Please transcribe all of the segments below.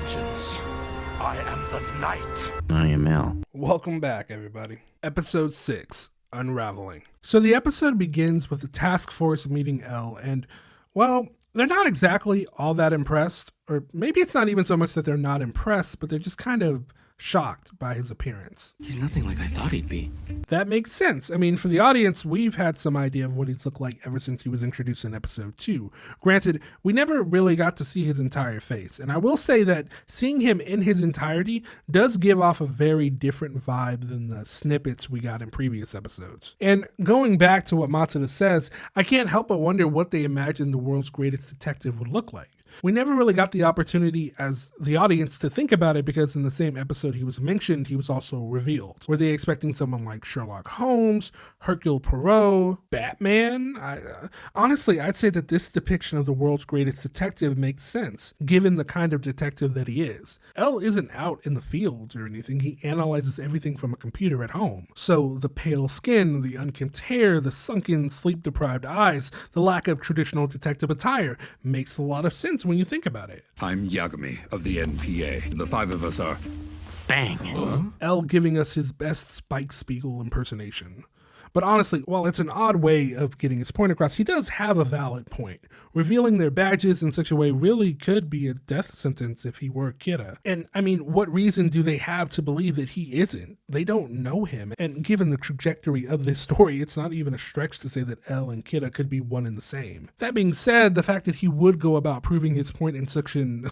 vengeance. I am the night. I am Al. Welcome back, everybody. Episode 6, Unraveling. So the episode begins with the task force meeting Elle, and, well, they're not exactly all that impressed, or maybe it's not even so much that they're not impressed, but they're just kind of shocked by his appearance. He's nothing like I thought he'd be. That makes sense. I mean, for the audience, we've had some idea of what he's looked like ever since he was introduced in episode 2. Granted, we never really got to see his entire face, and I will say that seeing him in his entirety does give off a very different vibe than the snippets we got in previous episodes. And going back to what Matsuda says, I can't help but wonder what they imagined the world's greatest detective would look like. We never really got the opportunity as the audience to think about it because in the same episode he was mentioned, he was also revealed. Were they expecting someone like Sherlock Holmes, Hercule Poirot, Batman? Honestly, I'd say that this depiction of the world's greatest detective makes sense, given the kind of detective that he is. Elle isn't out in the field or anything. He analyzes everything from a computer at home. So the pale skin, the unkempt hair, the sunken, sleep-deprived eyes, the lack of traditional detective attire makes a lot of sense when you think about it. I'm Yagami of the NPA. The 5 of us are... Bang! Elle giving us his best Spike Spiegel impersonation. But honestly, while it's an odd way of getting his point across, he does have a valid point. Revealing their badges in such a way really could be a death sentence if he were Kira. And I mean, what reason do they have to believe that he isn't? They don't know him. And given the trajectory of this story, it's not even a stretch to say that Elle and Kira could be one and the same. That being said, the fact that he would go about proving his point in such an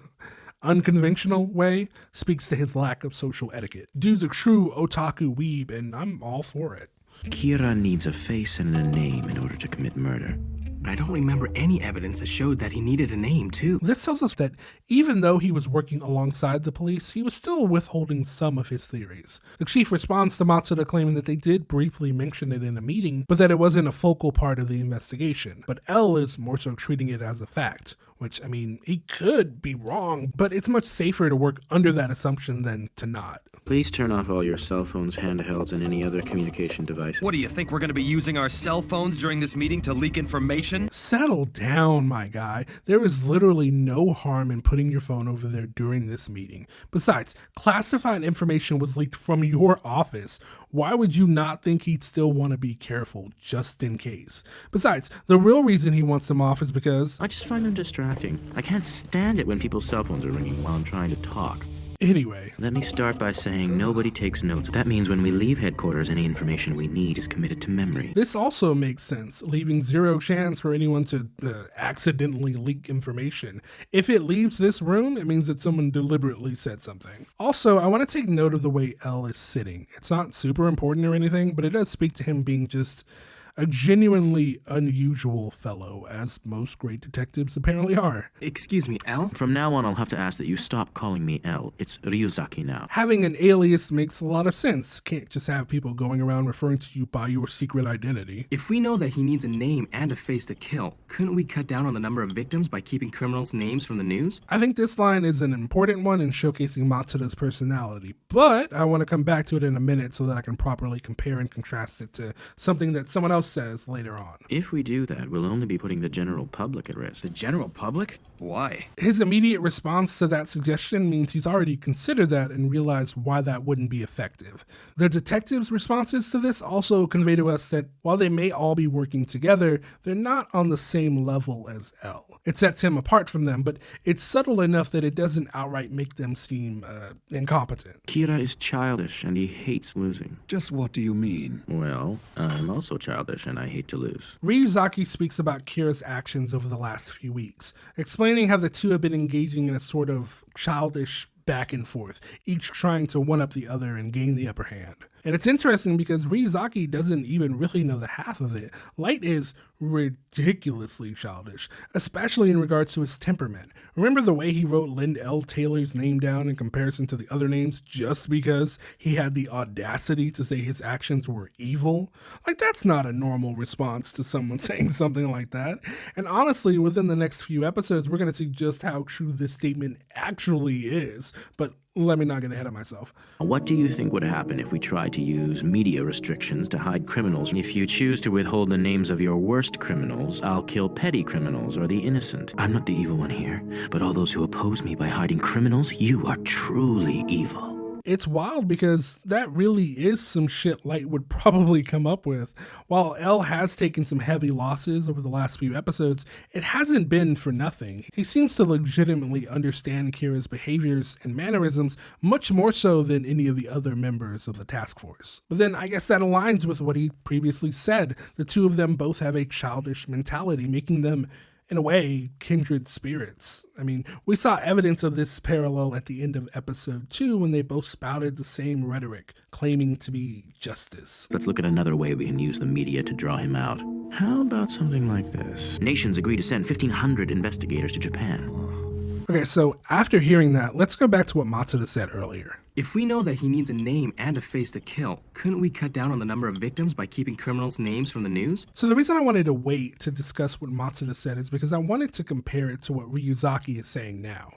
unconventional way speaks to his lack of social etiquette. Dude's a true otaku weeb, and I'm all for it. Kira needs a face and a name in order to commit murder. I don't remember any evidence that showed that he needed a name, too. This tells us that even though he was working alongside the police, he was still withholding some of his theories. The chief responds to Matsuda claiming that they did briefly mention it in a meeting, but that it wasn't a focal part of the investigation. But Elle is more so treating it as a fact, which, I mean, he could be wrong, but it's much safer to work under that assumption than to not. Please turn off all your cell phones, handhelds, and any other communication devices. What do you think, we're going to be using our cell phones during this meeting to leak information? Settle down, my guy. There is literally no harm in putting your phone over there during this meeting. Besides, classified information was leaked from your office. Why would you not think he'd still want to be careful, just in case? Besides, the real reason he wants them off is because... I just find them distracting. I can't stand it when people's cell phones are ringing while I'm trying to talk. Anyway. Let me start by saying nobody takes notes. That means when we leave headquarters, any information we need is committed to memory. This also makes sense, leaving zero chance for anyone to accidentally leak information. If it leaves this room, it means that someone deliberately said something. Also, I want to take note of the way Elle is sitting. It's not super important or anything, but it does speak to him being just a genuinely unusual fellow, as most great detectives apparently are. Excuse me, Elle? From now on, I'll have to ask that you stop calling me Elle. It's Ryuzaki now. Having an alias makes a lot of sense. Can't just have people going around referring to you by your secret identity. If we know that he needs a name and a face to kill, couldn't we cut down on the number of victims by keeping criminals' names from the news? I think this line is an important one in showcasing Matsuda's personality, but I want to come back to it in a minute so that I can properly compare and contrast it to something that someone else says later on. If we do that, we'll only be putting the general public at risk. The general public? Why? His immediate response to that suggestion means he's already considered that and realized why that wouldn't be effective. The detectives' responses to this also convey to us that while they may all be working together, they're not on the same level as Elle. It sets him apart from them, but it's subtle enough that it doesn't outright make them seem incompetent. Kira is childish and he hates losing. Just what do you mean? Well, I'm also childish and I hate to lose. Ryuzaki speaks about Kira's actions over the last few weeks, explaining how the two have been engaging in a sort of childish back and forth, each trying to one-up the other and gain the upper hand. And it's interesting because Ryuzaki doesn't even really know the half of it. Light is ridiculously childish, especially in regards to his temperament. Remember the way he wrote Lind L. Taylor's name down in comparison to the other names just because he had the audacity to say his actions were evil? Like, that's not a normal response to someone saying something like that. And honestly, within the next few episodes, we're going to see just how true this statement actually is. But let me not get ahead of myself. What do you think would happen if we tried to use media restrictions to hide criminals? If you choose to withhold the names of your worst criminals, I'll kill petty criminals or the innocent. I'm not the evil one here, but all those who oppose me by hiding criminals, you are truly evil. It's wild because that really is some shit Light would probably come up with. While El has taken some heavy losses over the last few episodes, it hasn't been for nothing. He seems to legitimately understand Kira's behaviors and mannerisms much more so than any of the other members of the task force. But then I guess that aligns with what he previously said. The two of them both have a childish mentality, making them, in a way, kindred spirits. I mean, we saw evidence of this parallel at the end of episode 2 when they both spouted the same rhetoric, claiming to be justice. Let's look at another way we can use the media to draw him out. How about something like this? Nations agree to send 1,500 investigators to Japan. Okay, so after hearing that, let's go back to what Matsuda said earlier. If we know that he needs a name and a face to kill, couldn't we cut down on the number of victims by keeping criminals' names from the news? So the reason I wanted to wait to discuss what Matsuda said is because I wanted to compare it to what Ryuzaki is saying now.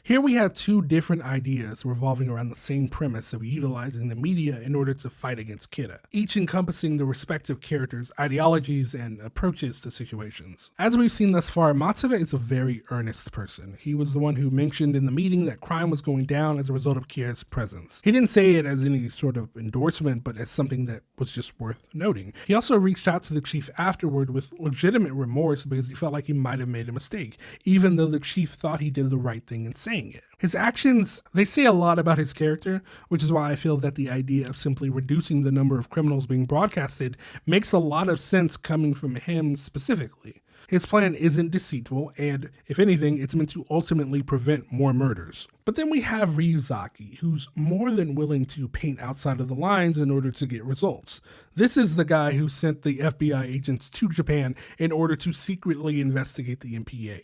Here we have two different ideas revolving around the same premise of utilizing the media in order to fight against Kira, each encompassing the respective characters' ideologies and approaches to situations. As we've seen thus far, Matsuda is a very earnest person. He was the one who mentioned in the meeting that crime was going down as a result of Kira's presence. He didn't say it as any sort of endorsement, but as something that was just worth noting. He also reached out to the chief afterward with legitimate remorse because he felt like he might have made a mistake, even though the chief thought he did the right thing in saying it. His actions, they say a lot about his character, which is why I feel that the idea of simply reducing the number of criminals being broadcasted makes a lot of sense coming from him specifically. His plan isn't deceitful, and if anything, it's meant to ultimately prevent more murders. But then we have Ryuzaki, who's more than willing to paint outside of the lines in order to get results. This is the guy who sent the FBI agents to Japan in order to secretly investigate the MPA.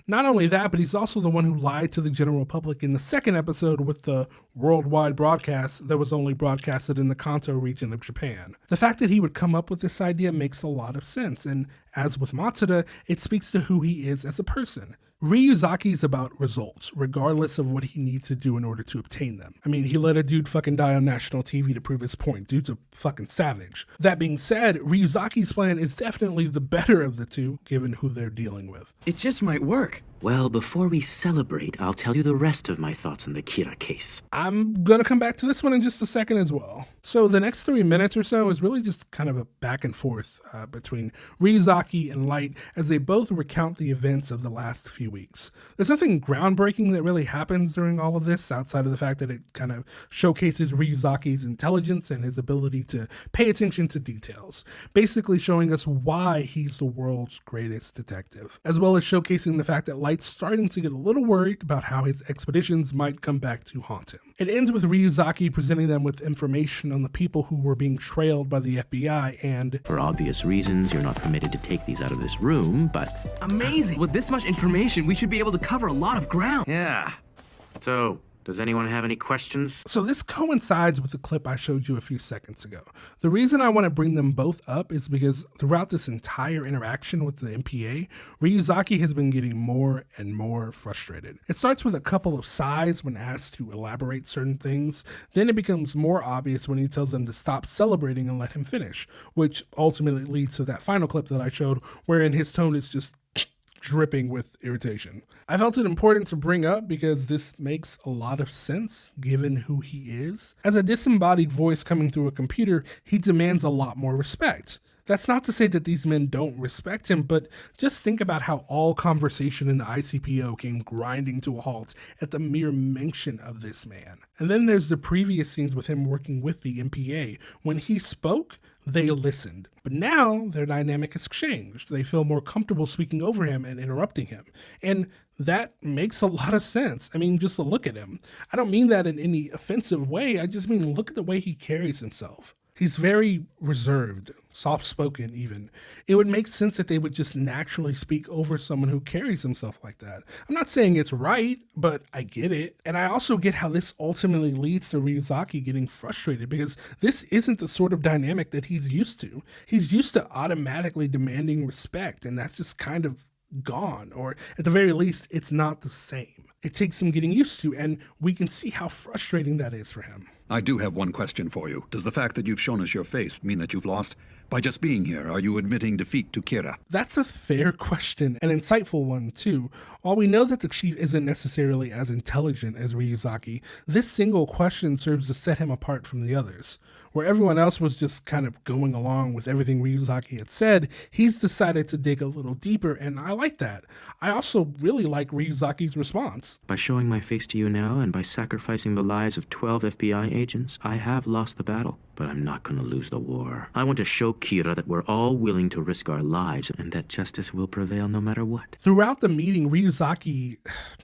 Not only that, but he's also the one who lied to the general public in the second episode with the worldwide broadcast that was only broadcasted in the Kanto region of Japan. The fact that he would come up with this idea makes a lot of sense, and as with Matsuda, it speaks to who he is as a person. Ryuzaki is about results, regardless of what he needs to do in order to obtain them. I mean, he let a dude fucking die on national TV to prove his point. Dude's a fucking savage. That being said, Ryuzaki's plan is definitely the better of the two, given who they're dealing with. It just might work. Well, before we celebrate, I'll tell you the rest of my thoughts on the Kira case. I'm gonna come back to this one in just a second as well. So the next 3 minutes or so is really just kind of a back and forth between Ryuzaki and Light as they both recount the events of the last few weeks. There's nothing groundbreaking that really happens during all of this outside of the fact that it kind of showcases Ryuzaki's intelligence and his ability to pay attention to details, basically showing us why he's the world's greatest detective, as well as showcasing the fact that Light's starting to get a little worried about how his expeditions might come back to haunt him. It ends with Ryuzaki presenting them with information on the people who were being trailed by the FBI and, for obvious reasons, you're not permitted to take these out of this room, but... Amazing! With this much information, we should be able to cover a lot of ground. Yeah. So, does anyone have any questions? So this coincides with the clip I showed you a few seconds ago. The reason I want to bring them both up is because throughout this entire interaction with the MPA, Ryuzaki has been getting more and more frustrated. It starts with a couple of sighs when asked to elaborate certain things, then it becomes more obvious when he tells them to stop celebrating and let him finish, which ultimately leads to that final clip that I showed wherein his tone is just dripping with irritation. I felt it important to bring up because this makes a lot of sense given who he is. As a disembodied voice coming through a computer, he demands a lot more respect. That's not to say that these men don't respect him, but just think about how all conversation in the ICPO came grinding to a halt at the mere mention of this man. And then there's the previous scenes with him working with the MPA. When he spoke, they listened. But now their dynamic has changed. They feel more comfortable speaking over him and interrupting him. And that makes a lot of sense. I mean, just look at him. I don't mean that in any offensive way. I just mean look at the way he carries himself. He's very reserved, soft-spoken even. It would make sense that they would just naturally speak over someone who carries himself like that. I'm not saying it's right, but I get it. And I also get how this ultimately leads to Ryuzaki getting frustrated because this isn't the sort of dynamic that he's used to. He's used to automatically demanding respect, and that's just kind of gone, or at the very least, it's not the same. It takes some getting used to, and we can see how frustrating that is for him. I do have one question for you. Does the fact that you've shown us your face mean that you've lost? By just being here, are you admitting defeat to Kira? That's a fair question, an insightful one too. While we know that the chief isn't necessarily as intelligent as Ryuzaki, this single question serves to set him apart from the others. Where everyone else was just kind of going along with everything Ryuzaki had said, he's decided to dig a little deeper, and I like that. I also really like Ryuzaki's response. By showing my face to you now and by sacrificing the lives of 12 FBI agents, I have lost the battle, but I'm not going to lose the war. I want to show Kira that we're all willing to risk our lives and that justice will prevail no matter what. Throughout the meeting, Ryuzaki,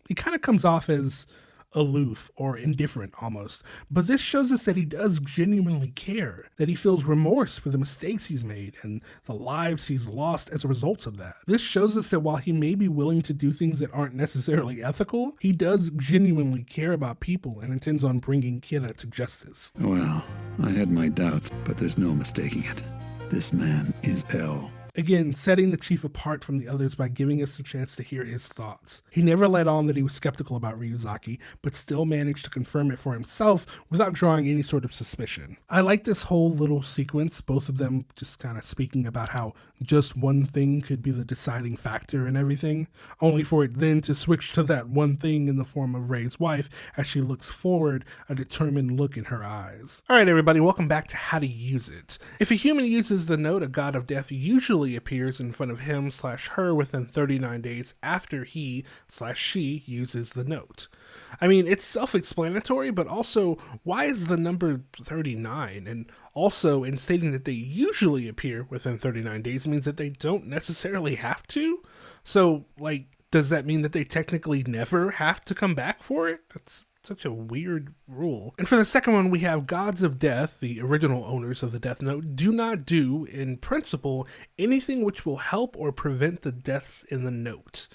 he kind of comes off as aloof or indifferent almost, but this shows us that he does genuinely care, that he feels remorse for the mistakes he's made and the lives he's lost as a result of that. This shows us that while he may be willing to do things that aren't necessarily ethical, he does genuinely care about people and intends on bringing Kira to justice. Well, I had my doubts, but there's no mistaking it. This man is L. Again, setting the chief apart from the others by giving us a chance to hear his thoughts. He never let on that he was skeptical about Ryuzaki, but still managed to confirm it for himself without drawing any sort of suspicion. I like this whole little sequence, both of them just kind of speaking about how just one thing could be the deciding factor in everything, only for it then to switch to that one thing in the form of Ray's wife as she looks forward, a determined look in her eyes. Alright everybody, welcome back to How to Use It. If a human uses the note, a god of death usually appears in front of him/her within 39 days after he/she uses the note. I mean, it's self-explanatory, but also, why is the number 39? And also, in stating that they usually appear within 39 days means that they don't necessarily have to? So, like, does that mean that they technically never have to come back for it? That's such a weird rule. And for the second one, we have gods of death, the original owners of the death note, do not do, in principle, anything which will help or prevent the deaths in the note.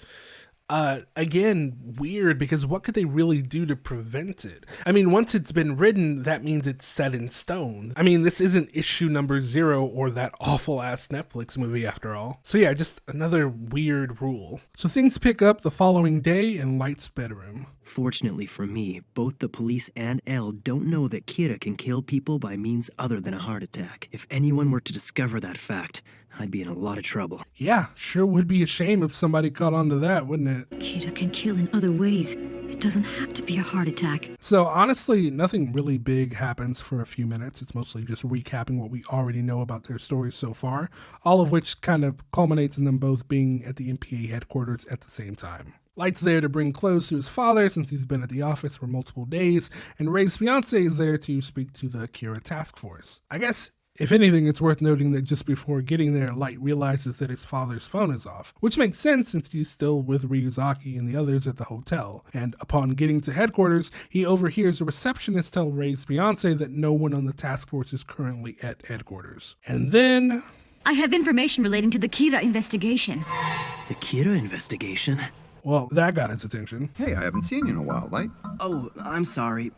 Again, weird, because what could they really do to prevent it? I mean, once it's been written, that means it's set in stone. I mean, this isn't issue number 0 or that awful-ass Netflix movie after all. So yeah, just another weird rule. So things pick up the following day in Light's bedroom. Fortunately for me, both the police and Elle don't know that Kira can kill people by means other than a heart attack. If anyone were to discover that fact, I'd be in a lot of trouble. Yeah, sure would be a shame if somebody caught on to that, wouldn't it? Kira can kill in other ways. It doesn't have to be a heart attack. So honestly, nothing really big happens for a few minutes. It's mostly just recapping what we already know about their stories so far, all of which kind of culminates in them both being at the NPA headquarters at the same time. Light's there to bring clothes to his father since he's been at the office for multiple days, and Ray's fiance is there to speak to the Kira task force. I guess, if anything, it's worth noting that just before getting there, Light realizes that his father's phone is off, which makes sense since he's still with Ryuzaki and the others at the hotel. And upon getting to headquarters, he overhears a receptionist tell Ray's fiance that no one on the task force is currently at headquarters. And then... I have information relating to the Kira investigation. The Kira investigation? Well, that got his attention. Hey, I haven't seen you in a while, Light. Oh, I'm sorry.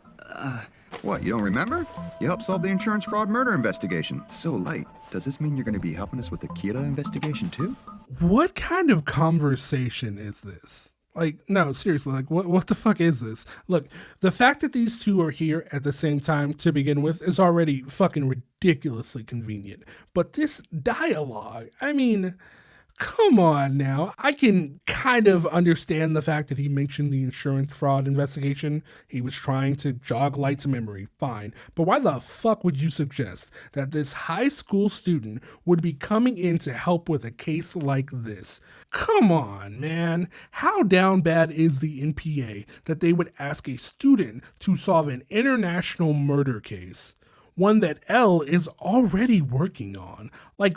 What, you don't remember? You helped solve the insurance fraud murder investigation. So, Light, does this mean you're going to be helping us with the Kira investigation too? What kind of conversation is this? Like, no, seriously, like, what the fuck is this? Look, the fact that these two are here at the same time to begin with is already fucking ridiculously convenient. But this dialogue, I mean... Come on now. I can kind of understand the fact that he mentioned the insurance fraud investigation. He was trying to jog Light's memory. Fine. But why the fuck would you suggest that this high school student would be coming in to help with a case like this? Come on, man. How down bad is the NPA that they would ask a student to solve an international murder case? One that Elle is already working on. Like,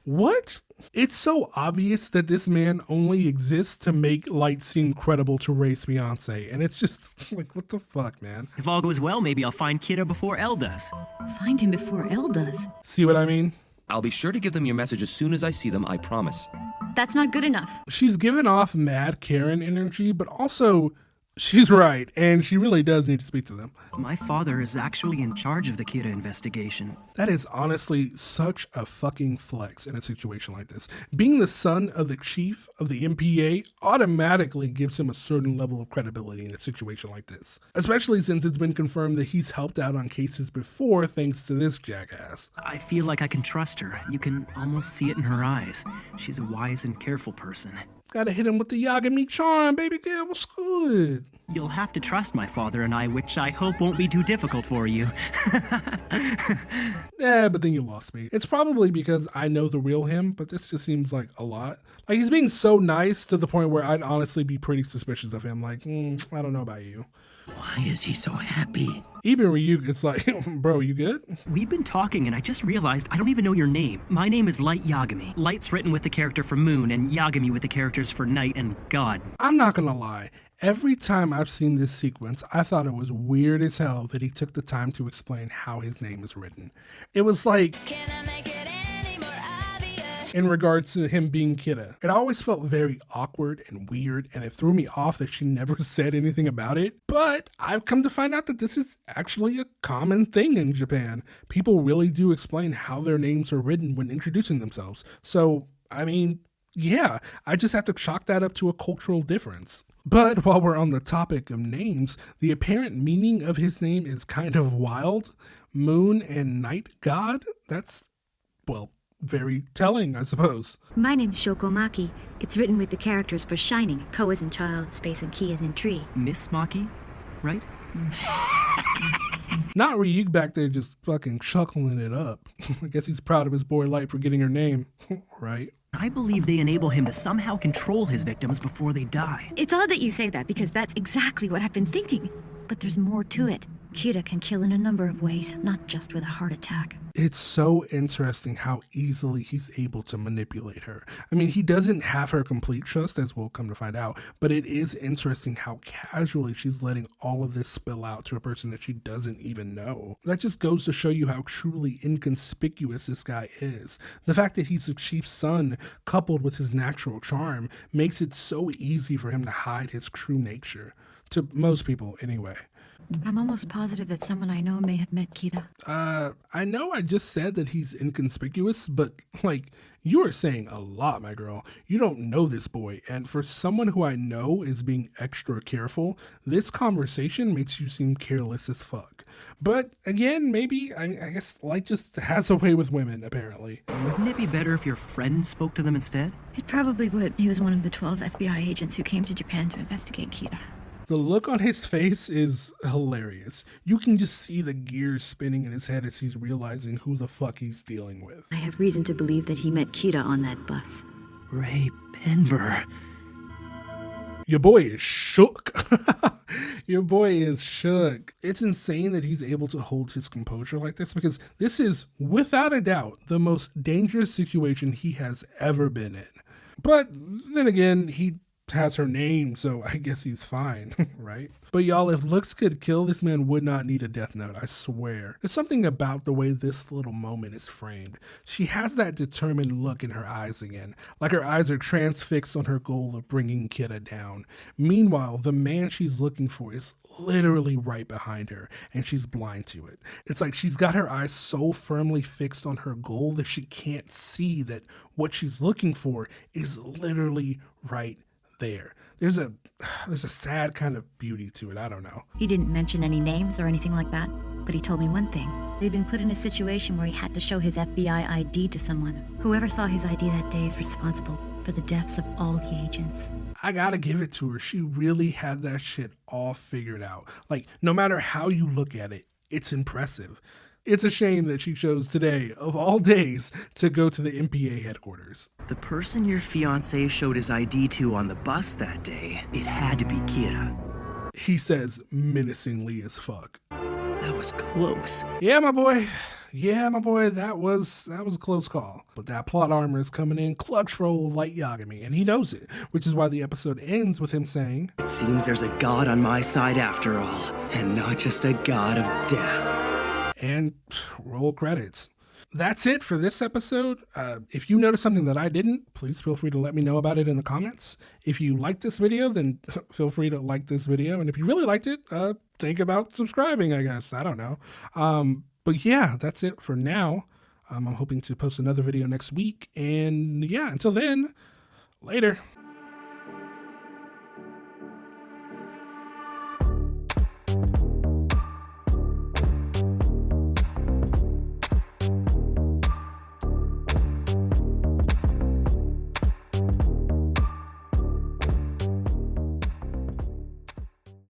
what? It's so obvious that this man only exists to make Light seem credible to Ray's fiance, and it's just like, what the fuck, man? If all goes well, maybe I'll find Kira before Elle does. Find him before Elle does. See what I mean? I'll be sure to give them your message as soon as I see them, I promise. That's not good enough. She's given off mad Karen energy, but also She's right, and she really does need to speak to them. My father is actually in charge of the Kira investigation. That is honestly such a fucking flex in a situation like this. Being the son of the chief of the MPA automatically gives him a certain level of credibility in a situation like this. Especially since it's been confirmed that he's helped out on cases before thanks to this jackass. I feel like I can trust her. You can almost see it in her eyes. She's a wise and careful person. Gotta hit him with the Yagami charm, baby girl, what's good? You'll have to trust my father and I, which I hope won't be too difficult for you. Yeah, but then you lost me. It's probably because I know the real him, but this just seems like a lot. Like, he's being so nice to the point where I'd honestly be pretty suspicious of him. Like, I don't know about you. Why is he so happy? Even Ryuk, it's like, bro, you good? We've been talking and I just realized I don't even know your name. My name is Light Yagami. Light's written with the character for Moon and Yagami with the characters for Night and God. I'm not gonna lie. Every time I've seen this sequence, I thought it was weird as hell that he took the time to explain how his name is written. It was like, Can I make it any more obvious? in regards to him being Kira. It always felt very awkward and weird, and it threw me off that she never said anything about it. But I've come to find out that this is actually a common thing in Japan. People really do explain how their names are written when introducing themselves. So, I mean, yeah, I just have to chalk that up to a cultural difference. But while we're on the topic of names, the apparent meaning of his name is kind of wild. Moon and Night God? That's, well, very telling, I suppose. My name's Shokomaki. It's written with the characters for Shining. Ko is in child, space, and Ki is in tree. Miss Maki, right? Not Ryuk back there just fucking chuckling it up. I guess he's proud of his boy Light for getting her name, right? I believe they enable him to somehow control his victims before they die. It's odd that you say that because that's exactly what I've been thinking. But there's more to it. Kira can kill in a number of ways, not just with a heart attack. It's so interesting how easily he's able to manipulate her. I mean, he doesn't have her complete trust, as we'll come to find out, but it is interesting how casually she's letting all of this spill out to a person that she doesn't even know. That just goes to show you how truly inconspicuous this guy is. The fact that he's the chief's son, coupled with his natural charm, makes it so easy for him to hide his true nature. To most people, anyway. I'm almost positive that someone I know may have met Kira. I know I just said that he's inconspicuous, but, like, you are saying a lot, my girl. You don't know this boy, and for someone who I know is being extra careful, this conversation makes you seem careless as fuck. But, again, maybe, I guess Light just has a way with women, apparently. Wouldn't it be better if your friend spoke to them instead? It probably would. He was one of the 12 FBI agents who came to Japan to investigate Kira. The look on his face is hilarious. You can just see the gears spinning in his head as he's realizing who the fuck he's dealing with. I have reason to believe that he met Kira on that bus. Ray Penber. Your boy is shook. Your boy is shook. It's insane that he's able to hold his composure like this because this is, without a doubt, the most dangerous situation he has ever been in. But then again, he has her name, so I guess he's fine, right? But y'all, if looks could kill, this man would not need a death note, I swear. There's something about the way this little moment is framed. She has that determined look in her eyes again, like her eyes are transfixed on her goal of bringing Kira down. Meanwhile, the man she's looking for is literally right behind her, and she's blind to it. It's like she's got her eyes so firmly fixed on her goal that she can't see that what she's looking for is literally right there. There's a sad kind of beauty to it. I don't know. He didn't mention any names or anything like that, but he told me one thing. He'd been put in a situation where he had to show his FBI ID to someone. Whoever saw his ID that day is responsible for the deaths of all the agents. I gotta give it to her. She really had that shit all figured out. Like, no matter how you look at it, it's impressive. It's a shame that she chose today, of all days, to go to the MPA headquarters. The person your fiancé showed his ID to on the bus that day, it had to be Kira. He says menacingly as fuck. That was close. Yeah, my boy. Yeah, my boy, that was a close call. But that plot armor is coming in clutch for old Light Yagami, and he knows it, which is why the episode ends with him saying, "It seems there's a god on my side after all, and not just a god of death." And roll credits. that's it for this episode. If you noticed something that I didn't, please feel free to let me know about it in the comments. If you liked this video, then feel free to like this video. And if you really liked it, think about subscribing, I guess. I don't know. But yeah, that's it for now. I'm hoping to post another video next week. And yeah, until then, later.